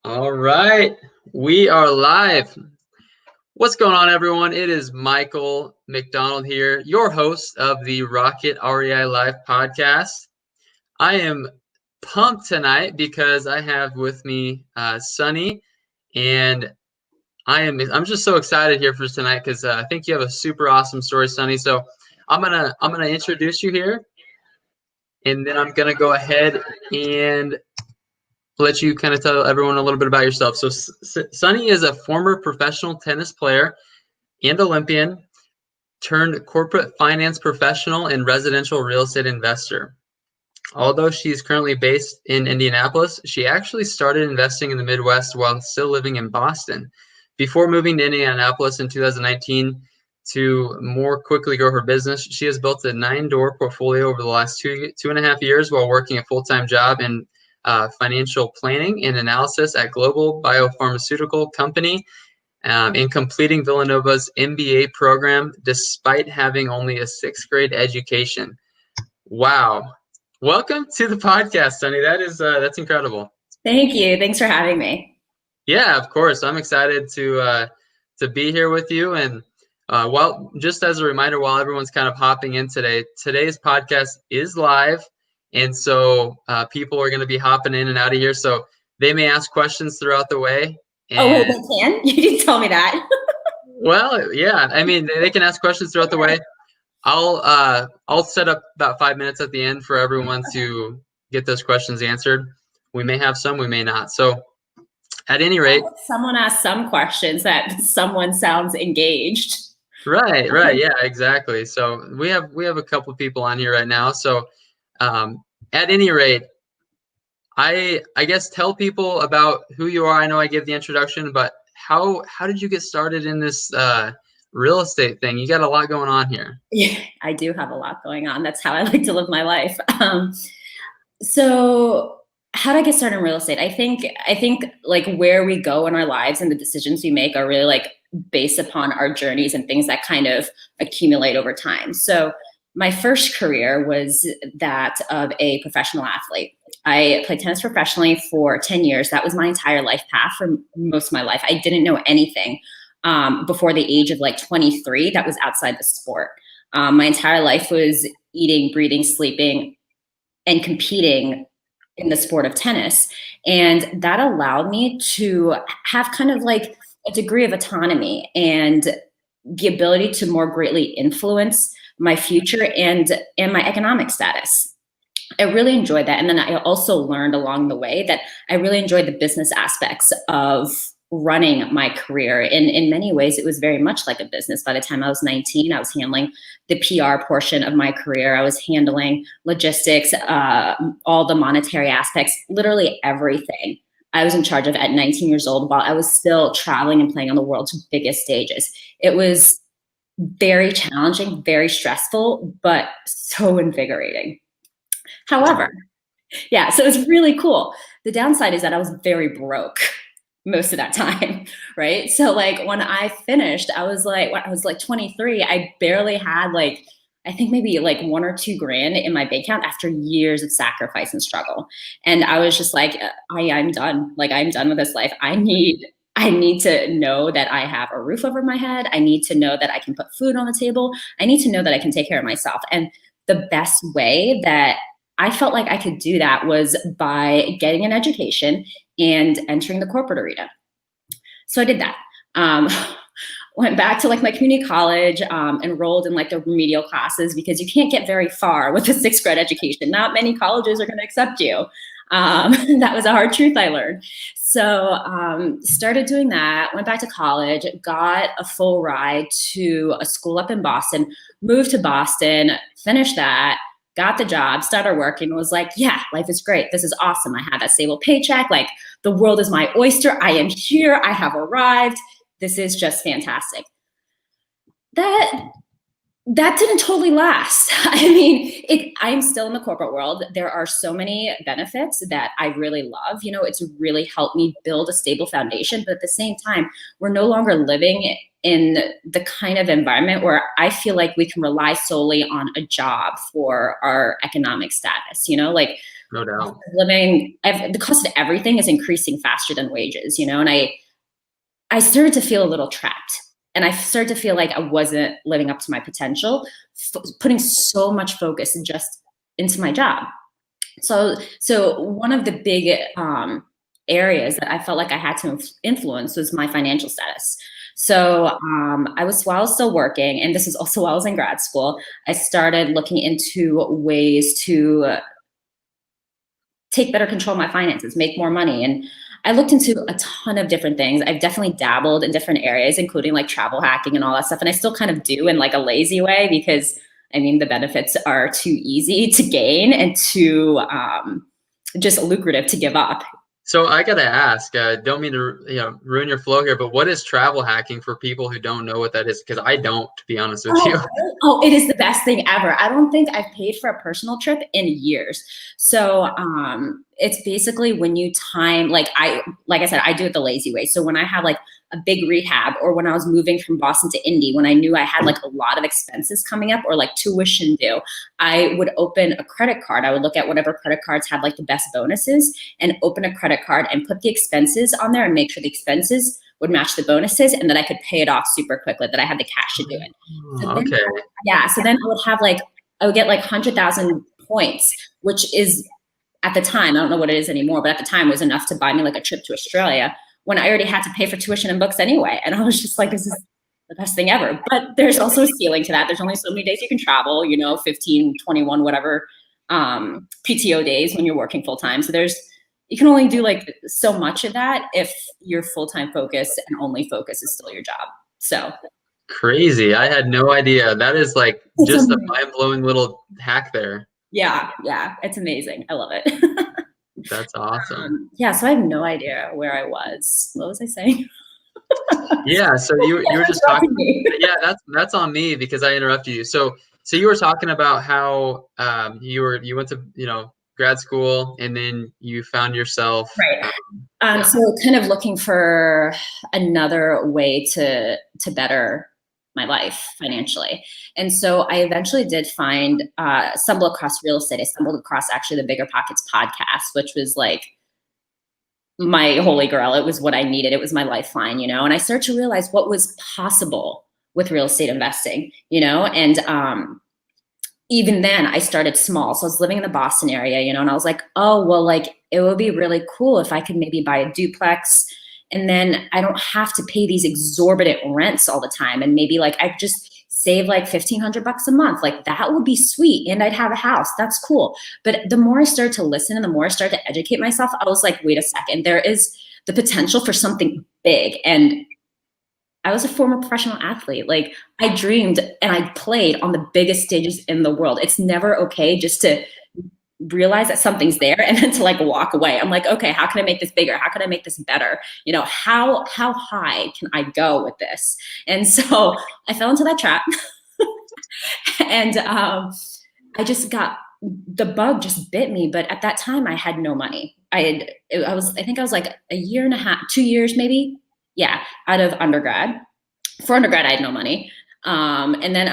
All right, we are live. What's going on, everyone? It is Michael McDonald here, your host of the Rocket REI Live podcast. I am pumped tonight because I have with me Sunny, and I'm just so excited here for tonight because I think you have a super awesome story, Sunny. So I'm gonna introduce you here, and then I'm gonna go ahead and let you kind of tell everyone a little bit about yourself. So, Sunny is a former professional tennis player and Olympian, turned corporate finance professional and residential real estate investor. Although she's currently based in Indianapolis, she actually started investing in the Midwest while still living in Boston. Before moving to Indianapolis in 2019 to more quickly grow her business, she has built a 9-door portfolio over the last two and a half years while working a full-time job in financial planning and analysis at global biopharmaceutical company and completing Villanova's MBA program despite having only a 6th grade education. Wow. Welcome to the podcast, Sunny. That's incredible. Thank you. Thanks for having me. Yeah, of course. I'm excited to be here with you. And just as a reminder, while everyone's kind of hopping in today, today's podcast is live. And so people are going to be hopping in and out of here. So they may ask questions throughout the way. Wait, they can? You didn't tell me that. Well, yeah. I mean, they can ask questions throughout the way. I'll set up about 5 minutes at the end for everyone to get those questions answered. We may have some, we may not. So at any rate, someone asked some questions that someone sounds engaged. Right. Yeah, exactly. So we have a couple of people on here right now. So at any rate, I guess tell people about who you are. I know I gave the introduction, but how did you get started in this real estate thing? You got a lot going on here. Yeah, I do have a lot going on. That's how I like to live my life. So how did I get started in real estate? I think like where we go in our lives and the decisions we make are really like based upon our journeys and things that kind of accumulate over time. So my first career was that of a professional athlete. I played tennis professionally for 10 years. That was my entire life path for most of my life. I didn't know anything before the age of like 23 that was outside the sport. My entire life was eating, breathing, sleeping, and competing in the sport of tennis. And that allowed me to have kind of like a degree of autonomy and the ability to more greatly influence my future and my economic status. I really enjoyed that. And then I also learned along the way that I really enjoyed the business aspects of running my career. And in many ways, it was very much like a business. By the time I was 19, I was handling the PR portion of my career. I was handling logistics, all the monetary aspects, literally everything. I was in charge of at 19 years old while I was still traveling and playing on the world's biggest stages. It was very challenging, very stressful, but so invigorating. However, yeah, so it's really cool. The downside is that I was very broke most of that time, right? So like when I finished, when I was like 23, I barely had like, I think maybe like $1 or $2 grand in my bank account after years of sacrifice and struggle. And I was just like, I'm done. Like I'm done with this life. I need to know that I have a roof over my head. I need to know that I can put food on the table. I need to know that I can take care of myself. And the best way that I felt like I could do that was by getting an education and entering the corporate arena. So I did that. Went back to like my community college, enrolled in like the remedial classes because you can't get very far with a 6th grade education. Not many colleges are going to accept you. That was a hard truth I learned. So started doing that, went back to college, got a full ride to a school up in Boston, moved to Boston, finished that, got the job, started working, was like, yeah, life is great. This is awesome. I have that stable paycheck. Like the world is my oyster. I am here. I have arrived. This is just fantastic. That didn't totally last. I mean, I'm still in the corporate world. There are so many benefits that I really love. You know, it's really helped me build a stable foundation. But at the same time, we're no longer living in the kind of environment where I feel like we can rely solely on a job for our economic status. You know, like No doubt. The cost of everything is increasing faster than wages, you know, and I started to feel a little trapped. And I started to feel like I wasn't living up to my potential, putting so much focus just into my job. So one of the big areas that I felt like I had to influence was my financial status. So while I was still working, and this is also while I was in grad school, I started looking into ways to take better control of my finances, make more money. And I looked into a ton of different things. I've definitely dabbled in different areas, including like travel hacking and all that stuff. And I still kind of do in like a lazy way, because I mean, the benefits are too easy to gain and too just lucrative to give up. So I got to ask, don't mean to ruin your flow here, but what is travel hacking for people who don't know what that is? Because I don't, to be honest with you. Oh, it is the best thing ever. I don't think I've paid for a personal trip in years. So it's basically when you time, like I said, I do it the lazy way. So when I have like a big rehab, or when I was moving from Boston to Indy, when I knew I had like a lot of expenses coming up, or like tuition due, I would open a credit card. I would look at whatever credit cards had like the best bonuses and open a credit card and put the expenses on there and make sure the expenses would match the bonuses, and that I could pay it off super quickly, that I had the cash to do it. So then I would get like 100,000 points, which is, at the time, I don't know what it is anymore, but at the time was enough to buy me like a trip to Australia, when I already had to pay for tuition and books anyway. And I was just like, this is the best thing ever. But there's also a ceiling to that. There's only so many days you can travel, 15, 21, whatever PTO days when you're working full time. So you can only do like so much of that if your full-time focus and only focus is still your job. So crazy. I had no idea. That is like just a mind-blowing little hack there. Yeah. It's amazing. I love it. That's awesome. So I have no idea where I was. What was I saying? Yeah, so you were just talking. Yeah, that's on me because I interrupted you. So you were talking about how you went to grad school, and then you found yourself right. So kind of looking for another way to better my life financially. And so I eventually did stumble across real estate. I stumbled across actually the Bigger Pockets podcast, which was like my holy grail. It was what I needed. It was my lifeline, and I started to realize what was possible with real estate investing, and even then I started small. So I was living in the Boston area, and I was like, oh, well, like it would be really cool if I could maybe buy a duplex, and then I don't have to pay these exorbitant rents all the time. And maybe like I just save like $1,500 a month. Like that would be sweet. And I'd have a house. That's cool. But the more I started to listen and the more I started to educate myself, I was like, wait a second, there is the potential for something big. And I was a former professional athlete. Like I dreamed and I played on the biggest stages in the world. It's never okay just to realize that something's there and then to like walk away. I'm like, okay, how can I make this bigger? How can I make this better? How high can I go with this? And so I fell into that trap. And I just the bug just bit me. But at that time I had no money. I think I was like a year and a half, 2 years maybe. Yeah. Out of undergrad. For undergrad, I had no money. And then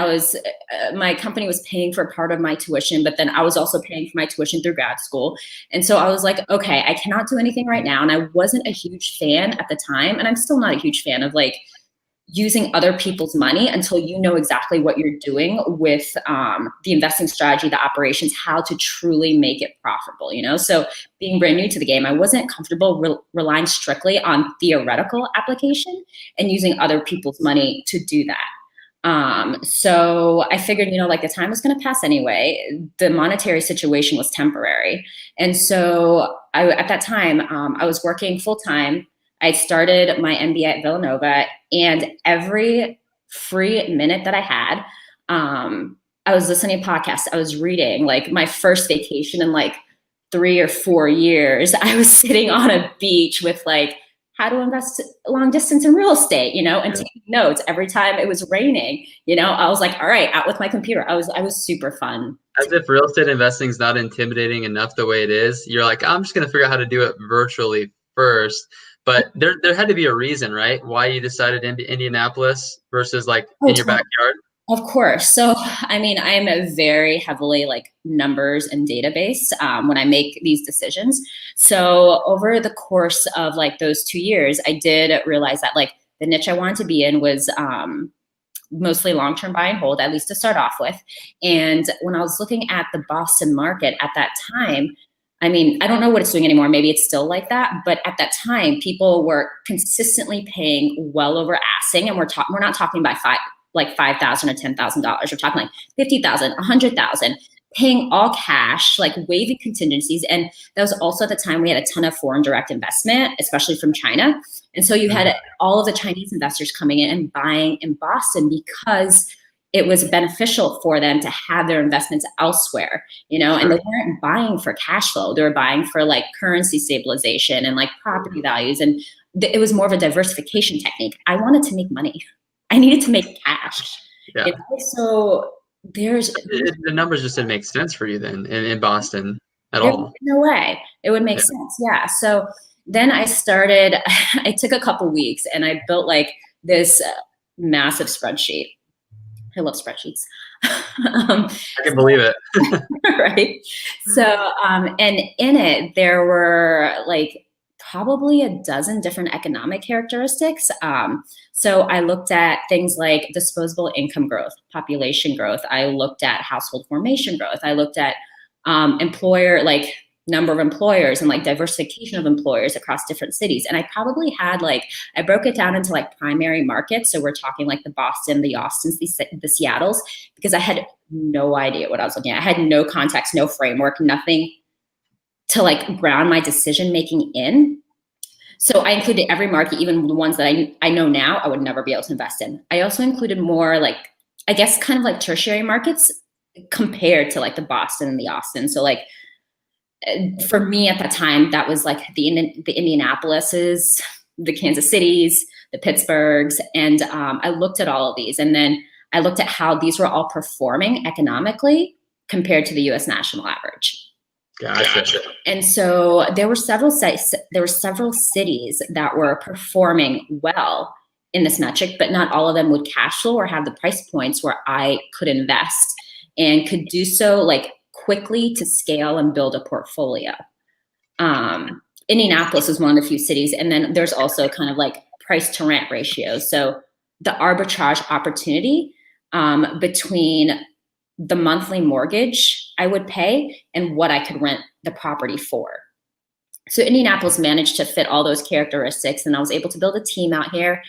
my company was paying for part of my tuition, but then I was also paying for my tuition through grad school. And so I was like, okay, I cannot do anything right now. And I wasn't a huge fan at the time. And I'm still not a huge fan of like using other people's money until you know exactly what you're doing with the investing strategy, the operations, how to truly make it profitable, So being brand new to the game, I wasn't comfortable relying strictly on theoretical application and using other people's money to do that. So I figured, like the time was going to pass anyway. The monetary situation was temporary. And so at that time, I was working full time. I started my MBA at Villanova, and every free minute that I had, I was listening to podcasts. I was reading. Like my first vacation in like 3 or 4 years, I was sitting on a beach with like how to invest long distance in real estate, and taking notes every time it was raining. I was like, all right, out with my computer. I was super fun. As if real estate investing is not intimidating enough the way it is. You're like, I'm just going to figure out how to do it virtually first. But there had to be a reason, right? Why you decided Indianapolis versus like in your backyard? Of course. So, I mean, I'm a very heavily like numbers and database when I make these decisions. So over the course of like those 2 years, I did realize that like the niche I wanted to be in was mostly long-term buy and hold, at least to start off with. And when I was looking at the Boston market at that time, I mean, I don't know what it's doing anymore. Maybe it's still like that, but at that time, people were consistently paying well over asking, and we're not talking by $5,000 or $10,000. We're talking like 50,000, 100,000, paying all cash, like waiving contingencies. And that was also at the time we had a ton of foreign direct investment, especially from China. And so you had all of the Chinese investors coming in and buying in Boston because it was beneficial for them to have their investments elsewhere, you know, and they weren't buying for cash flow. They were buying for like currency stabilization and like property values. And it was more of a diversification technique. I wanted to make money. I needed to make cash. Yeah. You know? So the numbers just didn't make sense for you then in Boston at all. No way it would make sense. Yeah. So then I took a couple weeks and I built like this massive spreadsheet. I love spreadsheets. I can believe it. Right. So, and in it, there were like probably a dozen different economic characteristics. So I looked at things like disposable income growth, population growth. I looked at household formation growth. I looked at employer, like number of employers and like diversification of employers across different cities. And I probably had I broke it down into like primary markets. So we're talking like the Boston, the Austins, the Seattles, because I had no idea what I was looking at. I had no context, no framework, nothing to like ground my decision-making in. So I included every market, even the ones that I know now I would never be able to invest in. I also included more like, I guess kind of like tertiary markets compared to like the Boston and the Austin. So like, for me at that time, that was like the Indianapolises, the Kansas Cities, the Pittsburghs. And I looked at all of these. And then I looked at how these were all performing economically compared to the US national average. Gotcha. And so there were several cities that were performing well in this metric, but not all of them would cash flow or have the price points where I could invest and could do so like quickly to scale and build a portfolio. Indianapolis is one of the few cities. And then there's also kind of like price to rent ratios. So the arbitrage opportunity between the monthly mortgage I would pay and what I could rent the property for. So Indianapolis managed to fit all those characteristics, and I was able to build a team out here.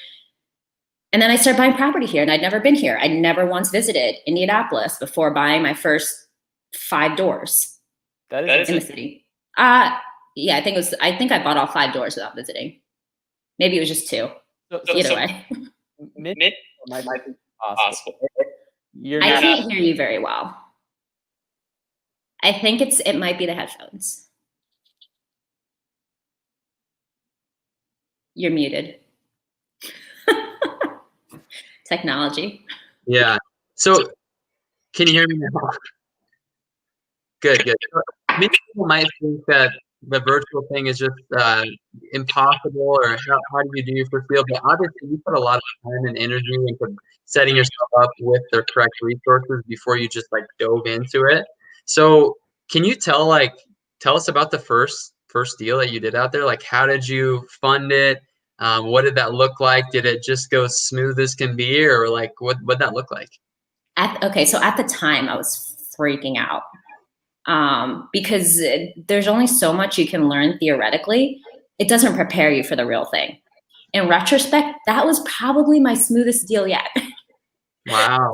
And then I started buying property here, and I'd never been here. I'd never once visited Indianapolis before buying my first 5 doors in the city. Yeah, I think I bought all 5 doors without visiting. Maybe it was just 2. Either way. Mid might be possible. I can't hear you very well. I think it might be the headphones. You're muted. Technology. Yeah. So can you hear me now? Good. Many people might think that the virtual thing is just impossible, or how do you do your first deal? But obviously you put a lot of time and energy into setting yourself up with the correct resources before you just like dove into it. So can you tell us about the first deal that you did out there? Like, how did you fund it? What did that look like? Did it just go smooth as can be, or like what'd that look like? So at the time I was freaking out. Because there's only so much you can learn theoretically. It doesn't prepare you for the real thing. In retrospect, that was probably my smoothest deal yet. Wow.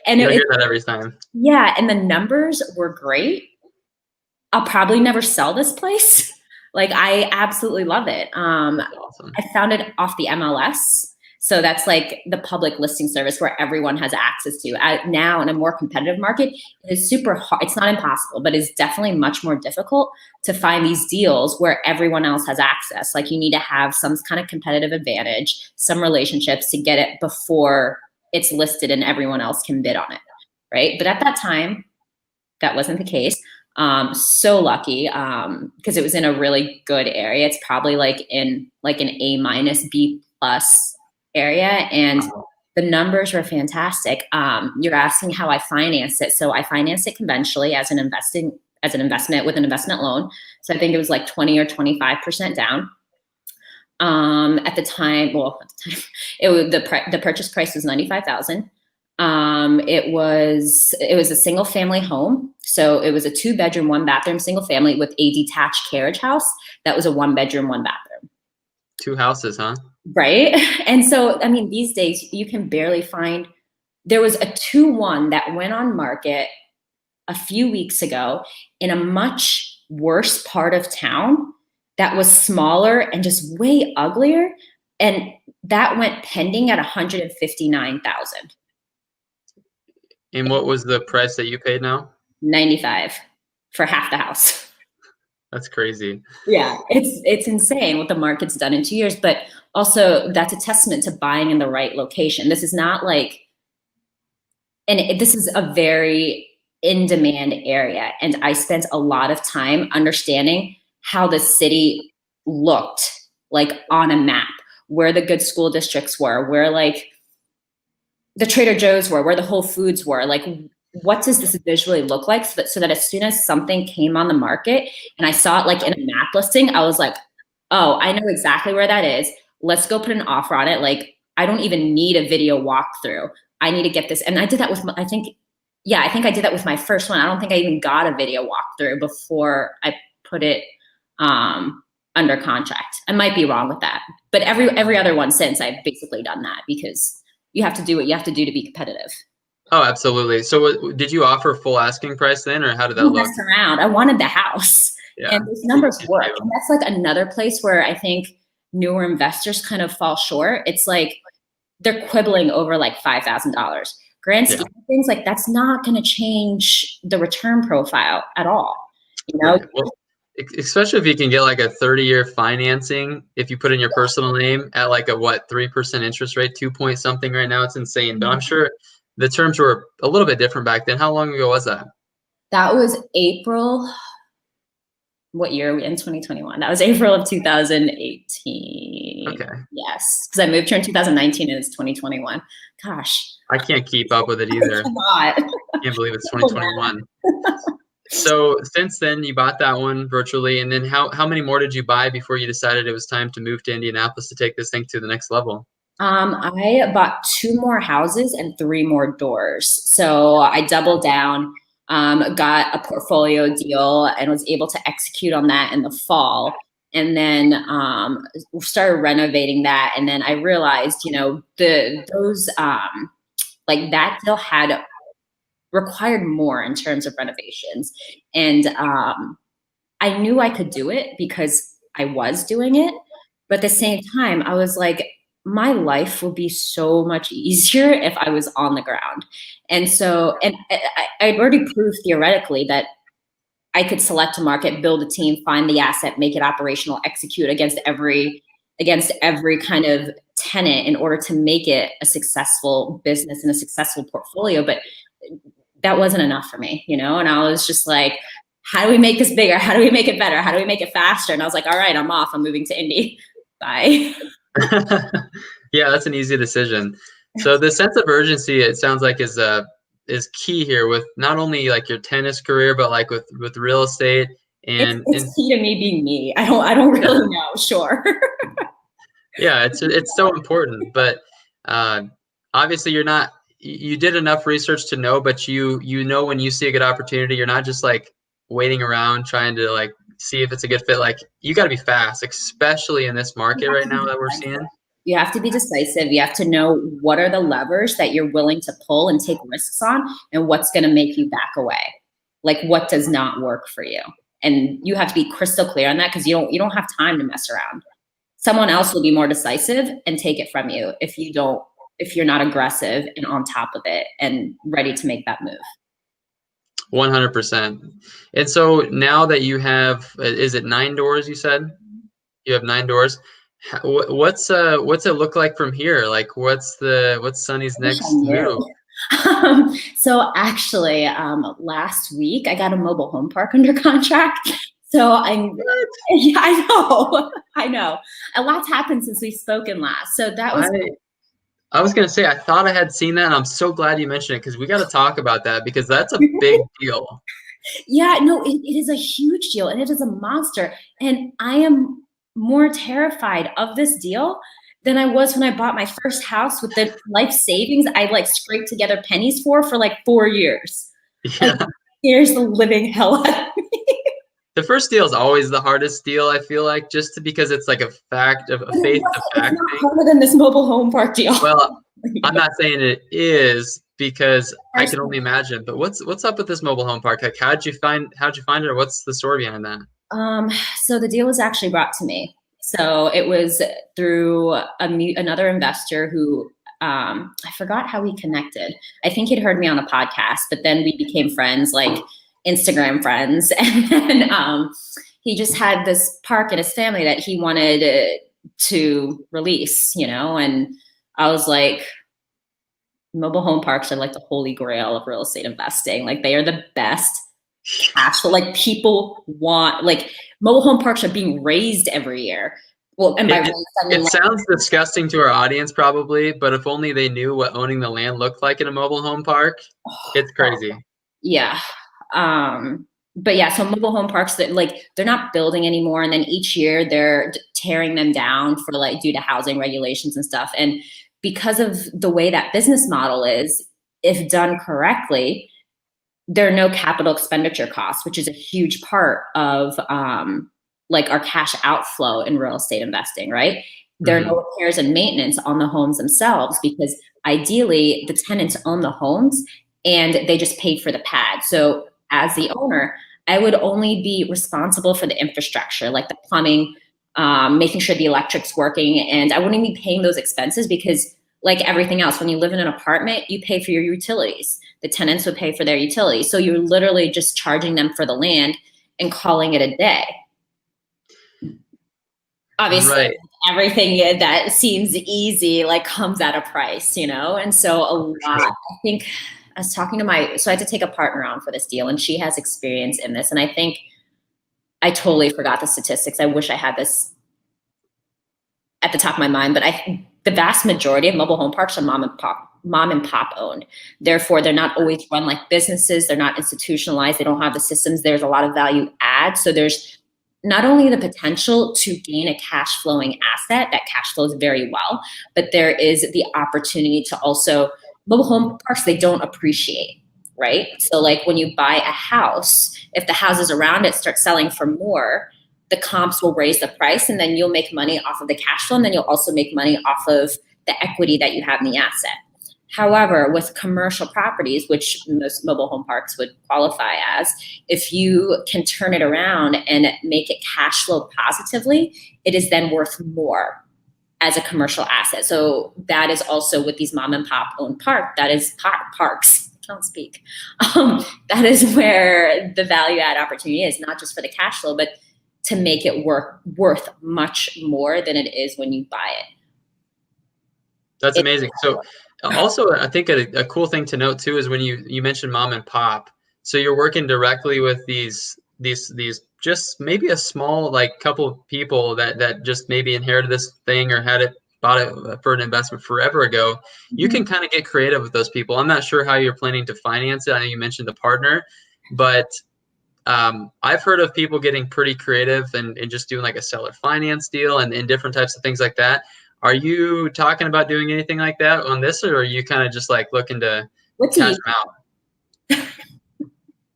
And I hear that every time. Yeah, and the numbers were great. I'll probably never sell this place. Like, I absolutely love it. That's awesome. I found it off the MLS. So that's like the public listing service where everyone has access to. Now in a more competitive market, it is super hard. It's not impossible, but it's definitely much more difficult to find these deals where everyone else has access. Like, you need to have some kind of competitive advantage, some relationships to get it before it's listed and everyone else can bid on it, right? But at that time, that wasn't the case. So lucky because it was in a really good area. It's probably like in like an A-, B+ area, and The numbers were fantastic. You're asking how I financed it. So I financed it conventionally as an investment with an investment loan. So I think it was like 20 or 25% down. At the time, the purchase price was $95,000. It was a single family home. So it was a 2-bedroom, 1-bathroom single family with a detached carriage house. That was a 1-bedroom, 1-bathroom. 2 houses, huh? Right. And so, I mean, these days you can barely find, there was a 2-1 that went on market a few weeks ago in a much worse part of town that was smaller and just way uglier. And that went pending at $159,000. And what was the price that you paid now? $95,000 for half the house. That's crazy. Yeah, it's insane what the market's done in 2 years, but also that's a testament to buying in the right location. This is not like, this is a very in-demand area, and I spent a lot of time understanding how the city looked like on a map, where the good school districts were, where like the Trader Joe's were, where the Whole Foods were, like what does this visually look like, so that as soon as something came on the market and I saw it like in a map listing, I was like, oh, I know exactly where that is. Let's go put an offer on it. Like, I don't even need a video walkthrough. I need to get this. And I did that with, I think I did that with my first one. I don't think I even got a video walkthrough before I put it under contract. I might be wrong with that, but every other one since, I've basically done that, because you have to do what you have to do to be competitive. Oh, absolutely. So did you offer full asking price then, or how did that look? Around. I wanted the house. Yeah. And those numbers work. And that's like another place where I think newer investors kind of fall short. It's like they're quibbling over like $5,000. Grand scheme of things, like that's not going to change the return profile at all. You know? Right. Well, especially if you can get like a 30-year financing, if you put in your personal name at like a 3% interest rate, 2 point something right now. It's insane. But I'm sure the terms were a little bit different back then. How long ago was that? That was April. What year are we in? 2021. That was April of 2018. Okay. Yes, because I moved here in 2019 and it's 2021. Gosh. I can't keep up with it either. I can't believe it's 2021. So since then, you bought that one virtually, and then how many more did you buy before you decided it was time to move to Indianapolis to take this thing to the next level? I bought 2 more houses and 3 more doors. So I doubled down, got a portfolio deal, and was able to execute on that in the fall. And then started renovating that. And then I realized, you know, those like that deal had required more in terms of renovations. And I knew I could do it because I was doing it. But at the same time, I was like, my life would be so much easier if I was on the ground. And so, and I'd already proved theoretically that I could select a market, build a team, find the asset, make it operational, execute against every kind of tenant in order to make it a successful business and a successful portfolio. But that wasn't enough for me, you know? And I was just like, how do we make this bigger? How do we make it better? How do we make it faster? And I was like, all right, I'm off. I'm moving to Indy. Bye. Yeah, that's an easy decision. So the sense of urgency, it sounds like, is key here, with not only like your tennis career, but like with real estate. And it's key to me being me. I don't really know. Sure. Yeah, it's so important. But obviously, you did enough research to know, but you know when you see a good opportunity, you're not just like waiting around trying to like see if it's a good fit. Like, you got to be fast, especially in this market right now that we're seeing. You have to be decisive. You have to know what are the levers that you're willing to pull and take risks on, and what's going to make you back away. Like, what does not work for you. And you have to be crystal clear on that, because you don't have time to mess around. Someone else will be more decisive and take it from you if you're not aggressive and on top of it and ready to make that move. 100%. And so now that you have, is it 9 doors you said? You have 9 doors. What's it look like from here? Like, what's Sunny's next move? So actually, last week I got a mobile home park under contract. So yeah, I know. A lot's happened since we've spoken last. So that was. I was going to say, I thought I had seen that, and I'm so glad you mentioned it because we got to talk about that because that's a big deal. Yeah, no, it is a huge deal and it is a monster. And I am more terrified of this deal than I was when I bought my first house with the life savings I like scraped together pennies for like 4 years. Yeah. Like, here's the living hell out of me. The first deal is always the hardest deal, I feel like, just because it's like a fact of a faith to fact It's not thing. harder than this mobile home park deal. Well, I'm not saying it is because I can only imagine. But what's up with this mobile home park? Like, how'd you find it, or what's the story behind that? So the deal was actually brought to me. So it was through another investor who I forgot how we connected. I think he'd heard me on a podcast, but then we became friends, like Instagram friends. And then he just had this park in his family that he wanted to release, and I was like, mobile home parks are like the holy grail of real estate investing. Like, they are the best cash flow. Like, people want, like, mobile home parks are being raised every year. Well, and by raised, I mean, it sounds disgusting to our audience probably, but if only they knew what owning the land looked like in a mobile home park, it's crazy. Yeah. But yeah, so mobile home parks that they're not building anymore. And then each year they're tearing them down for due to housing regulations and stuff. And because of the way that business model is, if done correctly, there are no capital expenditure costs, which is a huge part of our cash outflow in real estate investing, right? There are no repairs and maintenance on the homes themselves because ideally the tenants own the homes and they just paid for the pad. So as the owner, I would only be responsible for the infrastructure, like the plumbing, making sure the electric's working, and I wouldn't be paying those expenses because, like everything else, when you live in an apartment, you pay for your utilities. The tenants would pay for their utilities. So you're literally just charging them for the land and calling it a day. Obviously, right. Everything that seems easy comes at a price, And so a lot, I think I was talking to so I had to take a partner on for this deal, and she has experience in this. And I think I totally forgot the statistics. I wish I had this at the top of my mind, but the vast majority of mobile home parks are mom and pop owned. Therefore, they're not always run like businesses. They're not institutionalized. They don't have the systems. There's a lot of value add. So there's not only the potential to gain a cash flowing asset that cash flows very well, but there is the opportunity to also, mobile home parks, they don't appreciate, right? So when you buy a house, if the houses around it start selling for more, the comps will raise the price, and then you'll make money off of the cash flow, and then you'll also make money off of the equity that you have in the asset. However, with commercial properties, which most mobile home parks would qualify as, if you can turn it around and make it cash flow positively, it is then worth more as a commercial asset. So that is also with these mom and pop owned parks. I can't speak. That is where the value add opportunity is, not just for the cash flow, but to make it worth much more than it is when you buy it. That's amazing. So also, I think a cool thing to note too is when you mentioned mom and pop. So you're working directly with these just maybe a small couple of people that just maybe inherited this thing or bought it for an investment forever ago. You can kind of get creative with those people. I'm not sure how you're planning to finance it. I know you mentioned the partner, but I've heard of people getting pretty creative and just doing a seller finance deal and different types of things like that. Are you talking about doing anything like that on this, or are you kind of just looking to cash them out?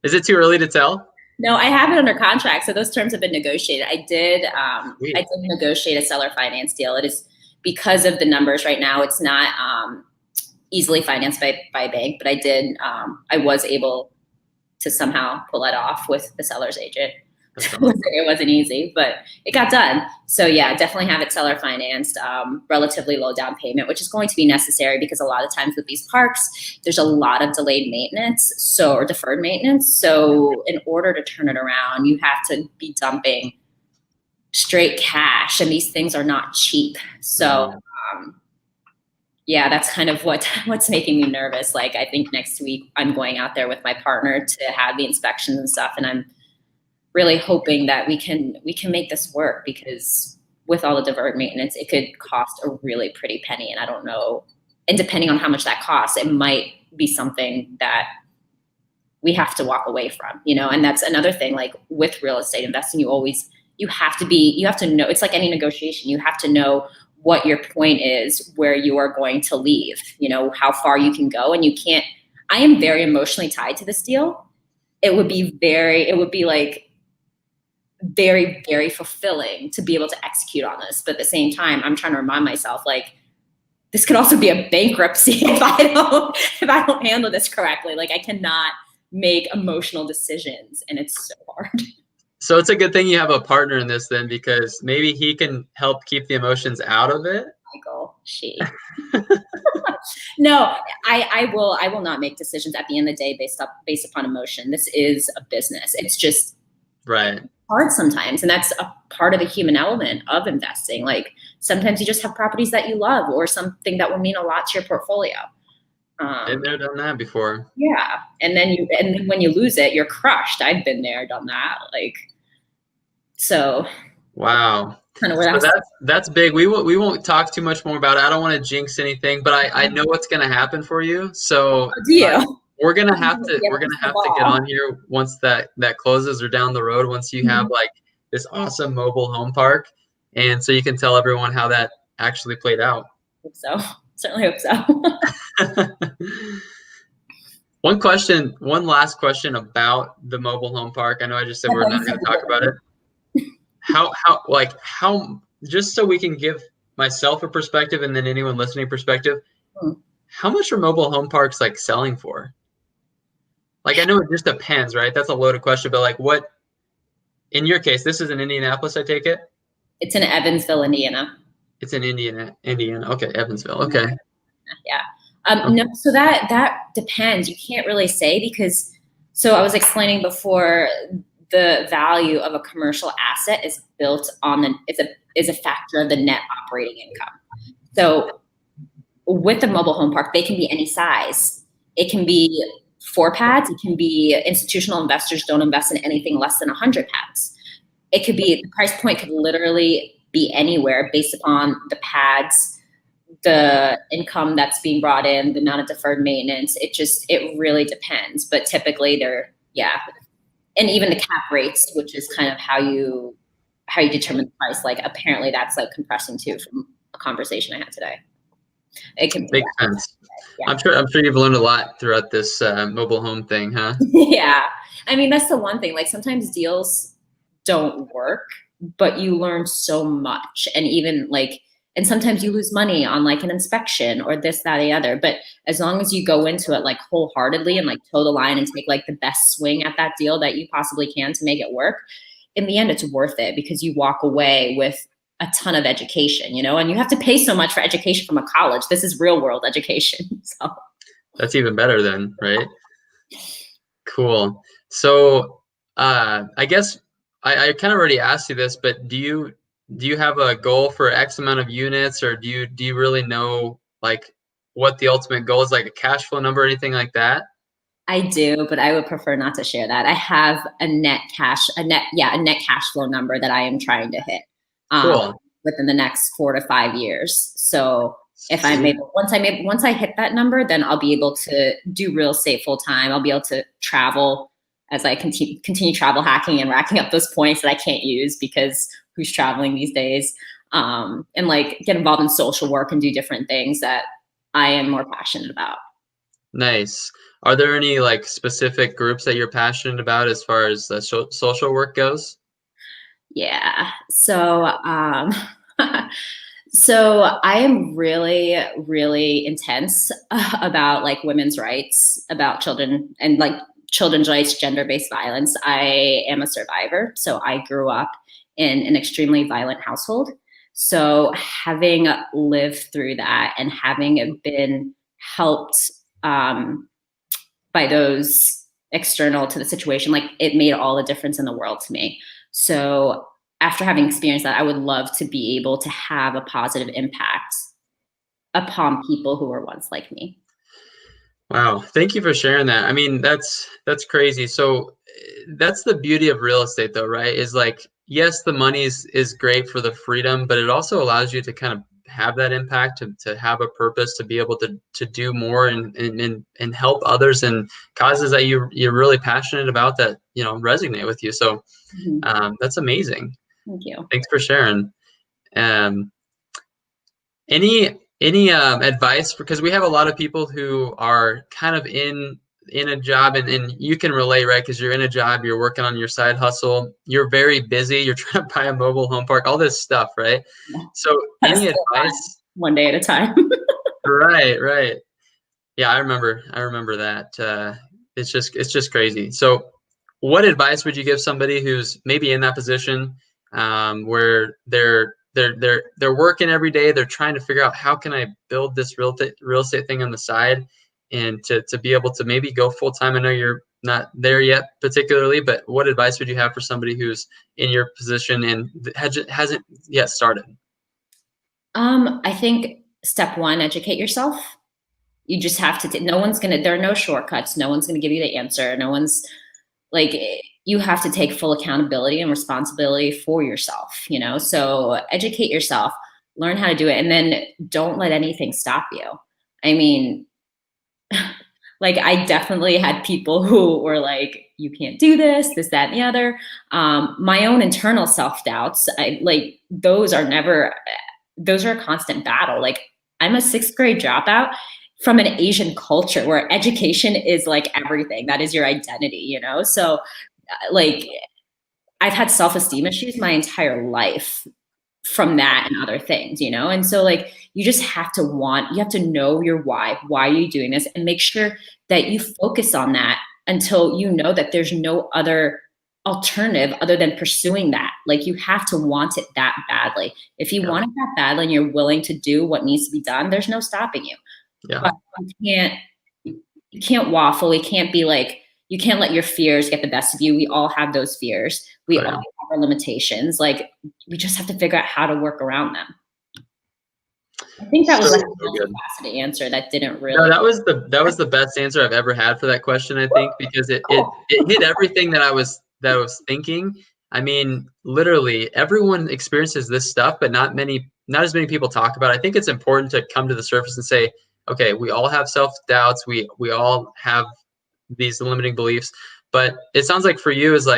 Is it too early to tell? No, I have it under contract, so those terms have been negotiated. I did negotiate a seller finance deal. It is because of the numbers right now. It's not easily financed by a bank, but I was able to somehow pull it off with the seller's agent. It wasn't easy, but it got done. So yeah, definitely have it seller financed, relatively low down payment, which is going to be necessary because a lot of times with these parks, there's a lot of delayed maintenance, or deferred maintenance. So in order to turn it around, you have to be dumping straight cash, and these things are not cheap. So yeah, that's kind of what's making me nervous. I think next week I'm going out there with my partner to have the inspections and stuff, and I'm really hoping that we can make this work, because with all the deferred maintenance, it could cost a really pretty penny, and I don't know And depending on how much that costs, it might be something that we have to walk away from, and that's another thing, like with real estate investing, you have to know, it's like any negotiation. You have to know what your point is, where you are going to leave, how far you can go. And I am very emotionally tied to this deal. It would be like very, very fulfilling to be able to execute on this. But at the same time, I'm trying to remind myself, like, this could also be a bankruptcy if I don't handle this correctly. Like, I cannot make emotional decisions, and it's so hard. So it's a good thing you have a partner in this then, because maybe he can help keep the emotions out of it. Michael, No, I will not make decisions at the end of the day based upon emotion. This is a business. It's just right. hard sometimes, and that's a part of the human element of investing. Like, sometimes you just have properties that you love, or something that will mean a lot to your portfolio. Been there, done that before. Yeah, and then when you lose it, you're crushed. I've been there, done that. Like, so. Wow. Kind of where that's big. We won't talk too much more about it. I don't want to jinx anything, but I know what's going to happen for you. So we're gonna have to get on here once that closes, or down the road once you have like this awesome mobile home park, and so you can tell everyone how that actually played out. Hope so. Certainly hope so. One last question about the mobile home park. I know I just said we're not going to talk about it. How just so we can give myself a perspective and then anyone listening perspective, how much are mobile home parks like selling for? Like, I know it just depends, right? That's a loaded question, but like, what, in your case, this is in Indianapolis, I take it? It's in Evansville, Indiana. It's in Indiana. Okay, Evansville. Okay. Yeah. No, so that depends. You can't really say, because, so I was explaining before, the value of a commercial asset is built on is a factor of the net operating income. So with a mobile home park, they can be any size. It can be 4 pads. It can be institutional investors don't invest in anything less than 100 pads. It could be, the price point could literally be anywhere based upon the pads, the income that's being brought in, the amount of deferred maintenance. It really depends. But typically and even the cap rates, which is kind of how you determine the price. Like, apparently that's like compressing too, from a conversation I had today. It can make sense. Yeah. I'm sure you've learned a lot throughout this mobile home thing, huh? Yeah. I mean, that's the one thing. Like, sometimes deals don't work, but you learn so much. And even like, and sometimes you lose money on like an inspection or this, that, or the other. But as long as you go into it like wholeheartedly and like toe the line and take like the best swing at that deal that you possibly can to make it work, in the end, it's worth it, because you walk away with a ton of education, and you have to pay so much for education from a college. This is real world education. So that's even better then, right? Cool. So I guess I kind of already asked you this, but do you have a goal for X amount of units, or do you really know like what the ultimate goal is, like a cash flow number or anything like that? I do, but I would prefer not to share that. I have a net cash flow number that I am trying to hit within the next 4 to 5 years. So if I'm able, once I hit that number, then I'll be able to do real estate full time. I'll be able to travel as I continue travel hacking and racking up those points that I can't use, because who's traveling these days? And like get involved in social work and do different things that I am more passionate about. Nice. Are there any like specific groups that you're passionate about as far as the social work goes? Yeah. So, so I am really, really intense about like women's rights, about children, and like children's rights, gender-based violence. I am a survivor. So I grew up in an extremely violent household. So having lived through that and having been helped by those external to the situation, like, it made all the difference in the world to me. So after having experienced that, I would love to be able to have a positive impact upon people who were once like me. Wow. Thank you for sharing that. I mean, that's crazy. So that's the beauty of real estate though, right? Is like, yes, the money is great for the freedom, but it also allows you to kind of have that impact, to have a purpose, to be able to do more and help others in causes that you're really passionate about, that, you know, resonate with you. So that's amazing. Thank you. Thanks for sharing. Any advice, because we have a lot of people who are kind of in a job, and you can relate, right? Because you're in a job, you're working on your side hustle, you're very busy, you're trying to buy a mobile home park, all this stuff, right? Yeah. So any advice? One day at a time. Right. Yeah, I remember that. It's just crazy. So what advice would you give somebody who's maybe in that position, where they're working every day, they're trying to figure out, how can I build this real estate thing on the side, and to be able to maybe go full time? I know you're not there yet particularly, but what advice would you have for somebody who's in your position and hasn't yet started? I think step one, educate yourself. You just have to, there are no shortcuts. No one's going to give you the answer. No one's you have to take full accountability and responsibility for yourself, you know? So educate yourself, learn how to do it, and then don't let anything stop you. I mean, I definitely had people who were like, you can't do this, that, and the other. My own internal self-doubts, those are a constant battle. I'm a 6th grade dropout from an Asian culture where education is everything. That is your identity, you know? So I've had self-esteem issues my entire life from that and other things, you know? And so you just have to know your why. Why are you doing this? And make sure that you focus on that until you know that there's no other alternative other than pursuing that. You have to want it that badly. If you want it that badly and you're willing to do what needs to be done, there's no stopping you. Yeah. But you can't waffle. You can't let your fears get the best of you. We all have those fears. We all have our limitations. We just have to figure out how to work around them. I think that was a multifaceted answer that didn't really. No, that was the best answer I've ever had for that question, I think, because it hit everything that I was thinking. I mean, literally everyone experiences this stuff, but not as many people talk about it. I think it's important to come to the surface and say, okay, we all have self-doubts. We all have these limiting beliefs, but it sounds like for you is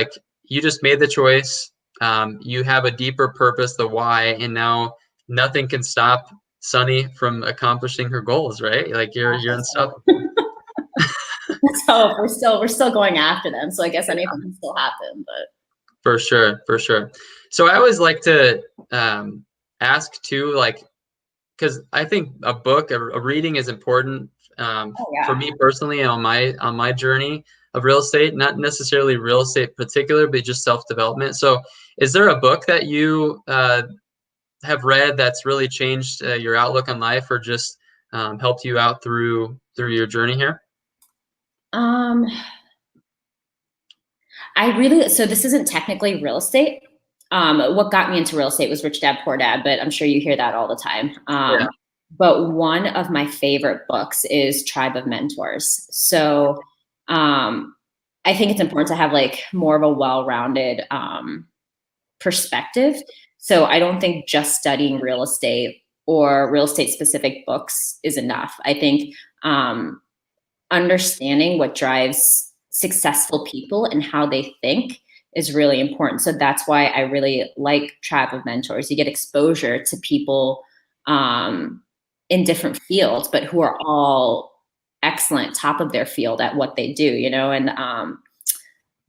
you just made the choice. You have a deeper purpose, the why, and now nothing can stop Sunny from accomplishing her goals, right? You're unstoppable. So we're still going after them. So I guess anything can still happen, but. For sure. So I always like to ask too, because I think a reading is important for me personally on my journey of real estate, not necessarily real estate particular, but just self-development. So is there a book that you have read that's really changed your outlook on life, or just helped you out through your journey here? So this isn't technically real estate. What got me into real estate was Rich Dad, Poor Dad, but I'm sure you hear that all the time. But one of my favorite books is Tribe of Mentors. So I think it's important to have more of a well-rounded perspective. So I don't think just studying real estate or real estate specific books is enough. I think understanding what drives successful people and how they think is really important. So that's why I really like Tribe of Mentors. You get exposure to people in different fields, but who are all excellent, top of their field at what they do, you know? And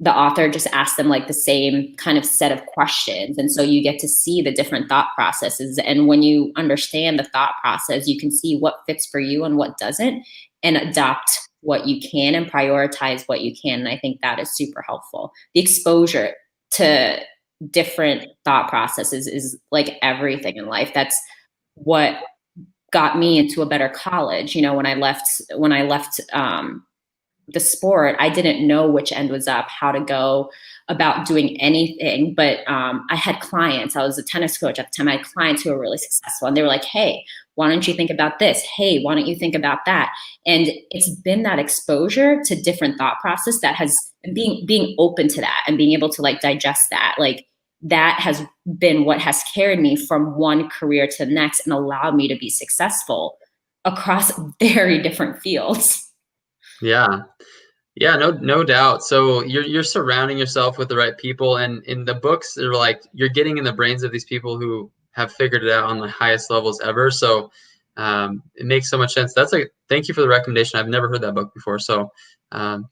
the author just asks them the same kind of set of questions. And so you get to see the different thought processes. And when you understand the thought process, you can see what fits for you and what doesn't, and adopt what you can and prioritize what you can. And I think that is super helpful. The exposure to different thought processes is everything in life. That's what got me into a better college. You know, when I left the sport, I didn't know which end was up, how to go about doing anything. But I had clients. I was a tennis coach at the time. I had clients who were really successful, and they were like, hey, why don't you think about this? Hey, why don't you think about that? And it's been that exposure to different thought process that has being open to that and being able to digest that. that has been what has carried me from one career to the next and allowed me to be successful across very different fields. Yeah. Yeah, no doubt. So you're surrounding yourself with the right people, and in the books, they're like you're getting in the brains of these people who have figured it out on the highest levels ever. So it makes so much sense. Thank you for the recommendation. I've never heard that book before, so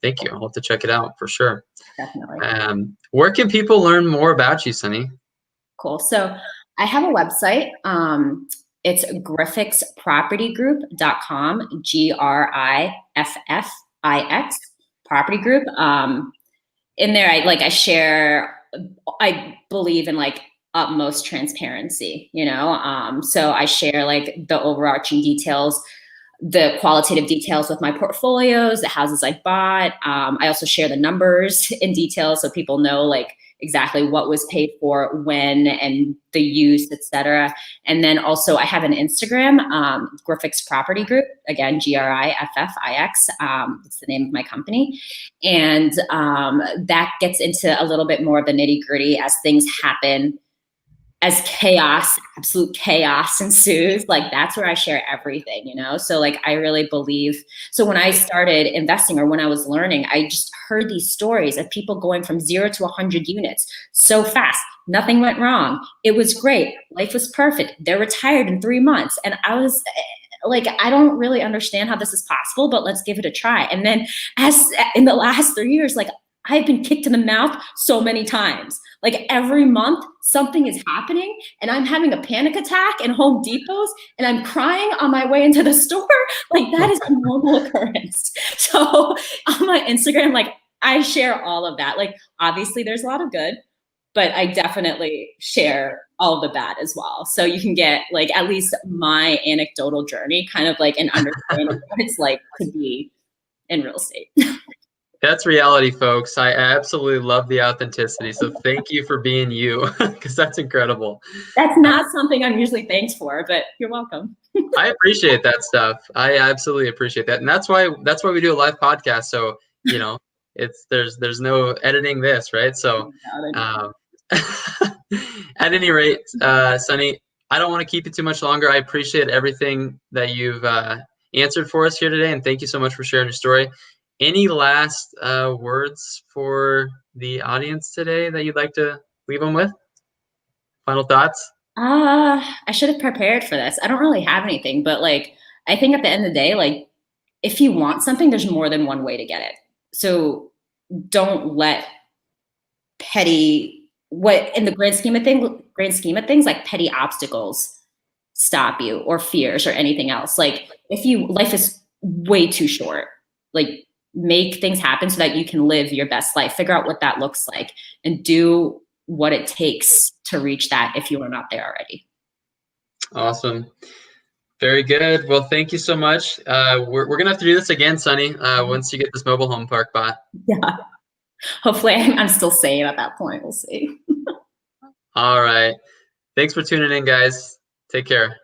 thank you. I'll have to check it out for sure. Definitely. Where can people learn more about you, Sunny? Cool. So I have a website. It's griffixpropertygroup.com, GRIFFIX property group. In there, I share, I believe in like utmost transparency, you know? So I share like the overarching details, the qualitative details with my portfolios, the houses I bought. I also share the numbers in detail so people know like exactly what was paid for, when, and the use, etc. And then also I have an Instagram, Griffix Property Group, again, GRIFFIX, it's the name of my company. And that gets into a little bit more of the nitty gritty as things happen, as absolute chaos ensues. Like that's where I share everything, you know? So like, I really believe, so when I started investing or when I was learning, I just heard these stories of people going from 0 to 100 units so fast. Nothing went wrong. It was great. Life was perfect. They're retired in 3 months. And I was like, I don't really understand how this is possible, but let's give it a try. And then as in the last 3 years, like I've been kicked in the mouth so many times. Like every month something is happening and I'm having a panic attack in Home Depots and I'm crying on my way into the store. Like that is a normal occurrence. So on my Instagram, like I share all of that. Like obviously there's a lot of good, but I definitely share all of the bad as well. So you can get like at least my anecdotal journey, kind of like an understanding of what it's like to be in real estate. That's reality, folks. I absolutely love the authenticity. So thank you for being you, because that's incredible. That's not something I'm usually thanked for, but you're welcome. I appreciate that stuff. I absolutely appreciate that. And that's why we do a live podcast. So, you know, there's no editing this, right? So at any rate, Sunny, I don't want to keep you too much longer. I appreciate everything that you've answered for us here today. And thank you so much for sharing your story. Any last words for the audience today that you'd like to leave them with? Final thoughts? I should have prepared for this. I don't really have anything, but like, I think at the end of the day, like if you want something, there's more than one way to get it. So don't let what in the grand scheme of things, like petty obstacles stop you, or fears or anything else. Like life is way too short. Like make things happen so that you can live your best life. Figure out what that looks like and do what it takes to reach that if you are not there already. Awesome. Very good. Well, thank you so much. We're going to have to do this again, Sunny, once you get this mobile home park bought. Yeah. Hopefully I'm still sane at that point. We'll see. All right. Thanks for tuning in, guys. Take care.